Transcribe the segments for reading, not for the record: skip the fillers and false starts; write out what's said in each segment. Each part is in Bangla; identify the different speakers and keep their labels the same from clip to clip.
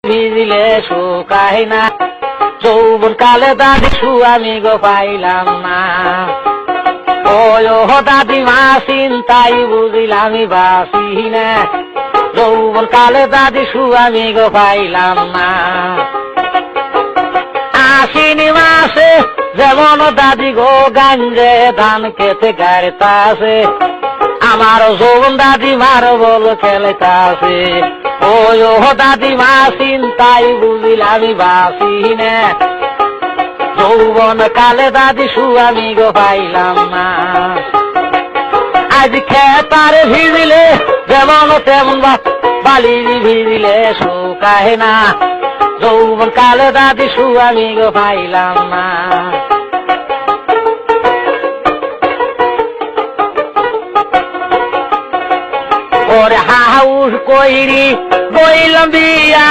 Speaker 1: ভিজিলে শুকাই না, যৌবন কালে দাদি স্বামী গো পাইলাম না। ও দাদিমা চিন্তাই বুঝিলাম বাসি না, যৌবন কালে দাদি স্বামী গো পাইলাম না। আশ্বিন মাসে যেমন দাদি গো গাঞ্জে ধান খেতে গাড়িতাছে, আমার যৌবন দাদিমার বল খেলেতাছে। ও দাদিমা চিন্তাই বুঝিলাম বাসি না, যৌবন কালে দাদি স্বামী গো পাইলাম না। আজ খেতার ভিজিলে যেমন তেমন বালি ভিজিলে শুকায় না, যৌবন কালে দাদি স্বামী গো পাইলাম না। ওরে হাউস কইরি বইলাম বিয়া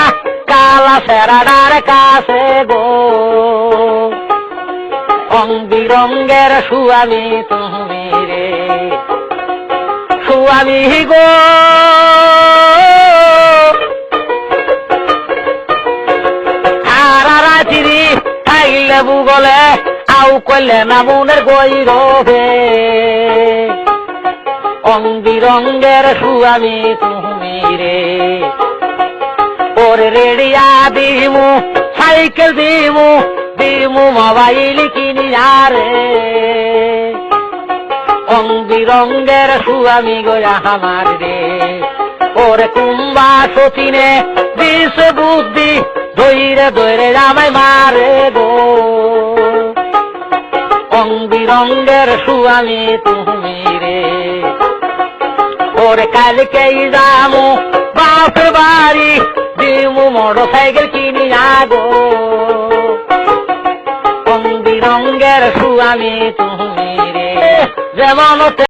Speaker 1: কালা সেরাডার কাছে গো, রং বিরঙ্গের স্বামী তুমি রে স্বামী গো। সারা রাত্রি থাইলে বুগলে আউ কইলে না মনের গৈরবে, রং বিরঙ্গের স্বামী তুমি রে। ওরে রেডিয়া দিমু সাইকেল দিমু দিমু মোবাইল কিনি আরে, রং বিরঙ্গের স্বামী গোয়া আমার রে। ওরে কুম্বা সচিনে দিস বুদ্ধি ধৈরে ধৈরে আমায় মারে গো, রং বিরঙ্গের স্বামী তুমি রে। ওরে কালকেই যামু বাপের বাড়ি দিমু মোটর সাইকেল কিনি আগো, রং বিরঙ্গের স্বামী তুমি রে। যেমন